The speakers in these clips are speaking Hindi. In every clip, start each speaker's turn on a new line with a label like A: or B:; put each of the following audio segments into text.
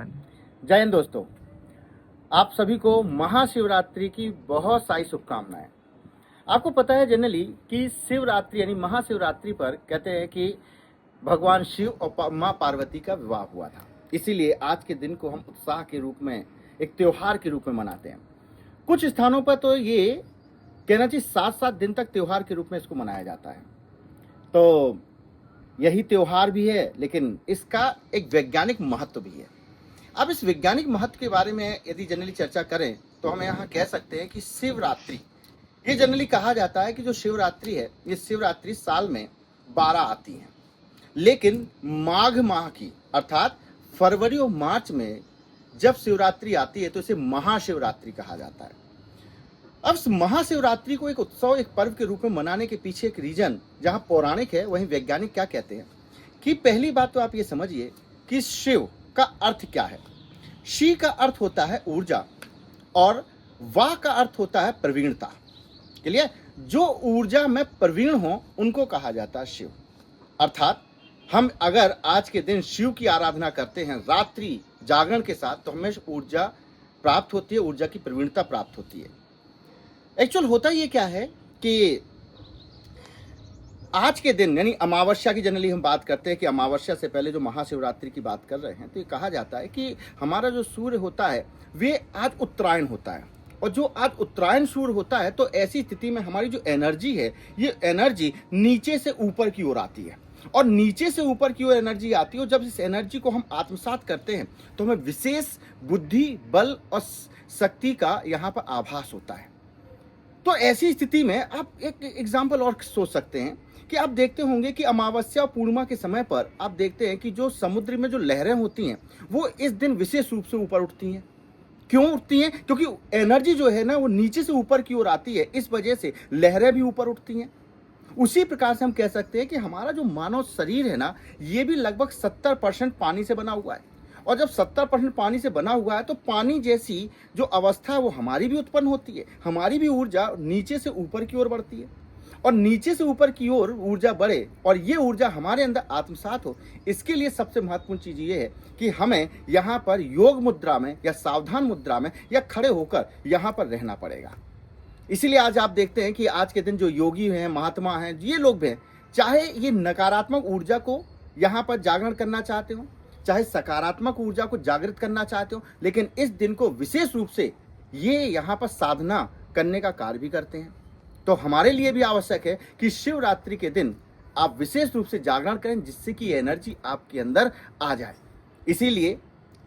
A: वन।
B: जय हिंद दोस्तों, आप सभी को महाशिवरात्रि की बहुत सारी शुभकामनाएं। आपको पता है जनरली कि शिवरात्रि यानी महाशिवरात्रि पर कहते हैं कि भगवान शिव और माँ पार्वती का विवाह हुआ था, इसीलिए आज के दिन को हम उत्साह के रूप में एक त्योहार के रूप में मनाते हैं। कुछ स्थानों पर तो ये कहना चाहिए 7-7 दिन तक त्योहार के रूप में इसको मनाया जाता है। तो यही त्योहार भी है, लेकिन इसका एक वैज्ञानिक महत्व भी है। अब इस वैज्ञानिक महत्व के बारे में यदि जनरली चर्चा करें तो हम यहाँ कह सकते हैं कि शिवरात्रि, ये जनरली कहा जाता है कि जो शिवरात्रि है, ये शिवरात्रि साल में 12 आती हैं, लेकिन माघ माह की अर्थात फरवरी और मार्च में जब शिवरात्रि आती है तो इसे महाशिवरात्रि कहा जाता है। अब इस महाशिवरात्रि को एक उत्सव, एक पर्व के रूप में मनाने के पीछे एक रीजन जहाँ पौराणिक है, वहीं वैज्ञानिक क्या कहते हैं कि पहली बात तो आप ये समझिए कि शिव का अर्थ क्या है। शी का अर्थ होता है ऊर्जा और वाह का अर्थ होता है प्रवीणता। क्लियर? जो ऊर्जा में प्रवीण हो उनको कहा जाता है शिव। अर्थात हम अगर आज के दिन शिव की आराधना करते हैं रात्रि जागरण के साथ तो हमें ऊर्जा प्राप्त होती है, ऊर्जा की प्रवीणता प्राप्त होती है। एक्चुअल होता ये क्या है कि आज के दिन यानी अमावस्या की जनरली हम बात करते हैं कि अमावस्या से पहले जो महाशिवरात्रि की बात कर रहे हैं, तो ये कहा जाता है कि हमारा जो सूर्य होता है वे आज उत्तरायण होता है, और जो आज उत्तरायण सूर्य होता है तो ऐसी स्थिति में हमारी जो एनर्जी है, ये एनर्जी नीचे से ऊपर की ओर आती है, और नीचे से ऊपर की ओर एनर्जी आती है। और जब इस एनर्जी को हम आत्मसात करते हैं तो हमें विशेष बुद्धि, बल और शक्ति का यहाँ पर आभास होता है। तो ऐसी स्थिति में आप एक एग्जाम्पल और सोच सकते हैं कि आप देखते होंगे कि अमावस्या और पूर्णिमा के समय पर आप देखते हैं कि जो समुद्र में जो लहरें होती हैं वो इस दिन विशेष रूप से ऊपर उठती हैं। क्यों उठती हैं? क्योंकि एनर्जी जो है ना वो नीचे से ऊपर की ओर आती है, इस वजह से लहरें भी ऊपर उठती हैं। उसी प्रकार से हम कह सकते हैं कि हमारा जो मानव शरीर है ना, ये भी लगभग 70% पानी से बना हुआ है, और जब 70% पानी से बना हुआ है तो पानी जैसी जो अवस्था है वो हमारी भी उत्पन्न होती है। हमारी भी ऊर्जा नीचे से ऊपर की ओर बढ़ती है, और नीचे से ऊपर की ओर ऊर्जा बढ़े और ये ऊर्जा हमारे अंदर आत्मसात हो, इसके लिए सबसे महत्वपूर्ण चीज़ ये है कि हमें यहाँ पर योग मुद्रा में या सावधान मुद्रा में या खड़े होकर यहाँ पर रहना पड़ेगा। इसीलिए आज आप देखते हैं कि आज के दिन जो योगी हैं, महात्मा हैं, ये लोग भी हैं, चाहे ये नकारात्मक ऊर्जा को यहाँ पर जागरण करना चाहते हो, चाहे सकारात्मक ऊर्जा को जागृत करना चाहते हो, लेकिन इस दिन को विशेष रूप से ये यहाँ पर साधना करने का कार्य भी करते हैं। तो हमारे लिए भी आवश्यक है कि शिवरात्रि के दिन आप विशेष रूप से जागरण करें, जिससे कि एनर्जी आपके अंदर आ जाए। इसीलिए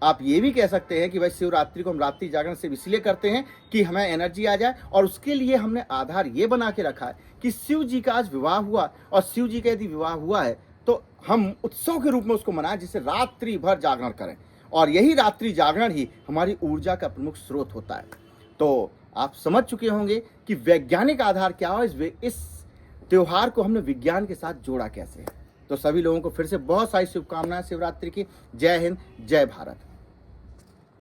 B: आप ये भी कह सकते हैं कि भाई शिवरात्रि को हम रात्रि जागरण से इसलिए करते हैं कि हमें एनर्जी आ जाए, और उसके लिए हमने आधार ये बना के रखा है कि शिव जी का आज विवाह हुआ, और शिव जी का यदि विवाह हुआ है तो हम उत्सव के रूप में उसको मनाएं, जिससे रात्रि भर जागरण करें, और यही रात्रि जागरण ही हमारी ऊर्जा का प्रमुख स्रोत होता है। तो आप समझ चुके होंगे कि वैज्ञानिक आधार क्या हो, इस त्योहार को हमने विज्ञान के साथ जोड़ा कैसे है। तो सभी लोगों को फिर से बहुत सारी शुभकामनाएं शिवरात्रि की। जय हिंद, जय भारत।